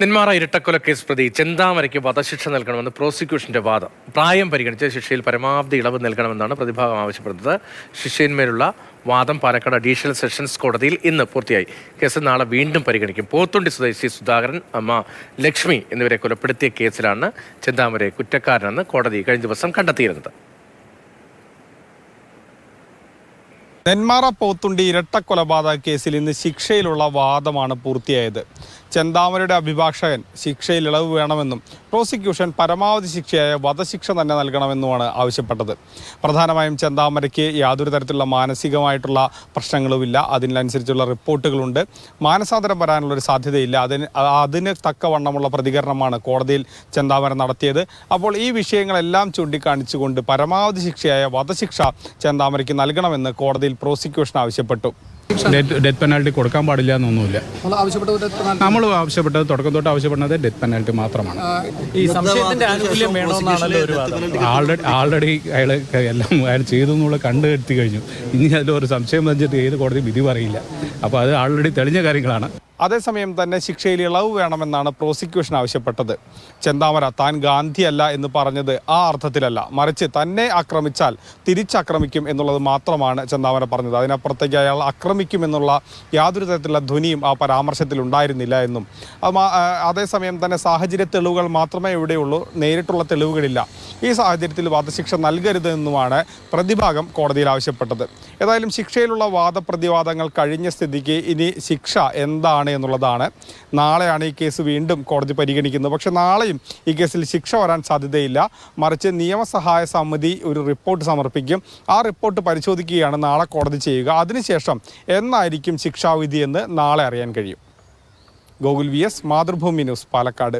നെന്മാറ ഇരട്ടക്കൊലക്കേസ് പ്രതി ചെന്താമരയ്ക്ക് വധശിക്ഷ നൽകണമെന്ന് പ്രോസിക്യൂഷന്റെ വാദം. പ്രായം പരിഗണിച്ച് ശിക്ഷയിൽ പരമാവധി ഇളവ് നൽകണമെന്നാണ് പ്രതിഭാഗം ആവശ്യപ്പെടുന്നത്. ശിക്ഷയിന്മേലുള്ള വാദം പാലക്കാട് അഡീഷണൽ സെഷൻസ് കോടതിയിൽ ഇന്ന് പൂർത്തിയായി. കേസ് നാളെ വീണ്ടും പരിഗണിക്കും. പോത്തുണ്ടി സ്വദേശി സുധാകരൻ, അമ്മ ലക്ഷ്മി എന്നിവരെ കൊലപ്പെടുത്തിയ കേസിലാണ് ചെന്താമരയെ കുറ്റക്കാരനെന്ന് കോടതി കഴിഞ്ഞ ദിവസം കണ്ടെത്തിയിരുന്നത്. നെന്മാറ പോത്തുണ്ടി ഇരട്ടക്കൊലപാതക കേസിൽ ഇന്ന് ശിക്ഷയിലുള്ള വാദമാണ് പൂർത്തിയായത്. ചെന്താമരയുടെ അഭിഭാഷകൻ ശിക്ഷയിൽ ഇളവ് വേണമെന്നും പ്രോസിക്യൂഷൻ പരമാവധി ശിക്ഷയായ വധശിക്ഷ തന്നെ നൽകണമെന്നുമാണ് ആവശ്യപ്പെട്ടത്. പ്രധാനമായും ചെന്താമരയ്ക്ക് യാതൊരു തരത്തിലുള്ള മാനസികമായിട്ടുള്ള പ്രശ്നങ്ങളുമില്ല, അതിനനുസരിച്ചുള്ള റിപ്പോർട്ടുകളുണ്ട്, മാനസാന്തരം വരാനുള്ളൊരു സാധ്യതയില്ല. അതിന് തക്കവണ്ണമുള്ള പ്രതികരണമാണ് കോടതിയിൽ ചെന്താമര നടത്തിയത്. അപ്പോൾ ഈ വിഷയങ്ങളെല്ലാം ചൂണ്ടിക്കാണിച്ചുകൊണ്ട് പരമാവധി ശിക്ഷയായ വധശിക്ഷ ചെന്താമരയ്ക്ക് നൽകണമെന്ന് കോടതിയിൽ പ്രോസിക്യൂഷൻ ആവശ്യപ്പെട്ടു. ഡെത്ത് പെനാൽറ്റി കൊടുക്കാൻ പാടില്ല എന്നൊന്നുമില്ല. നമ്മൾ ആവശ്യപ്പെട്ടത് തുടക്കം തൊട്ട് ആവശ്യപ്പെടുന്നത് ഡെത്ത് പെനാൽറ്റി മാത്രമാണ്. ഈ സംശയത്തിന്റെ ആനുകൂല്യം വേണമെന്നാണല്ലോ ഒരു വാദം. ആൾറെഡി എല്ലാം അയാൾ ചെയ്തു എന്നുള്ള കണ്ടെത്തി കഴിഞ്ഞു. ഇനി അതിലൊരു സംശയം വെച്ചിട്ട് ഏത് കോടതി വിധി പറയില്ല. അപ്പോൾ അത് ആൾറെഡി തെളിഞ്ഞ കാര്യങ്ങളാണ്. അതേസമയം തന്നെ ശിക്ഷയിൽ ഇളവ് വേണമെന്നാണ് പ്രോസിക്യൂഷൻ ആവശ്യപ്പെട്ടത്. ചെന്താമര താൻ ഗാന്ധിയല്ല എന്ന് പറഞ്ഞത് ആ അർത്ഥത്തിലല്ല, മറിച്ച് തന്നെ ആക്രമിച്ചാൽ തിരിച്ചാക്രമിക്കും എന്നുള്ളത് മാത്രമാണ് ചെന്താമര പറഞ്ഞത്. അതിനപ്പുറത്തേക്ക് അയാൾ ആക്രമിക്കുമെന്നുള്ള യാതൊരു തരത്തിലുള്ള ധ്വനിയും ആ പരാമർശത്തിൽ ഉണ്ടായിരുന്നില്ല എന്നും, അതേസമയം തന്നെ സാഹചര്യ തെളിവുകൾ മാത്രമേ ഇവിടെയുള്ളൂ, നേരിട്ടുള്ള തെളിവുകളില്ല. ഈ സാഹചര്യത്തിൽ വധശിക്ഷ നൽകരുതെന്നുമാണ് പ്രതിഭാഗം കോടതിയിൽ ആവശ്യപ്പെട്ടത്. ഏതായാലും ശിക്ഷയിലുള്ള വാദപ്രതിവാദങ്ങൾ കഴിഞ്ഞ സ്ഥിതിക്ക് ഇനി ശിക്ഷ എന്താണ് എന്നുള്ളതാണ്. നാളെയാണ് ഈ കേസ് വീണ്ടും കോടതി പരിഗണിക്കുന്നത്. പക്ഷെ നാളെയും ഈ കേസിൽ ശിക്ഷ വരാൻ സാധ്യതയില്ല, മറിച്ച് നിയമസഹായ സമിതി ഒരു റിപ്പോർട്ട് സമർപ്പിക്കും. ആ റിപ്പോർട്ട് പരിശോധിക്കുകയാണ് നാളെ കോടതി ചെയ്യുക. അതിനുശേഷം എന്നായിരിക്കും ശിക്ഷാവിധി എന്ന് നാളെ അറിയാൻ കഴിയും. Gokul VS, Mathrubhumi news, Palakkad.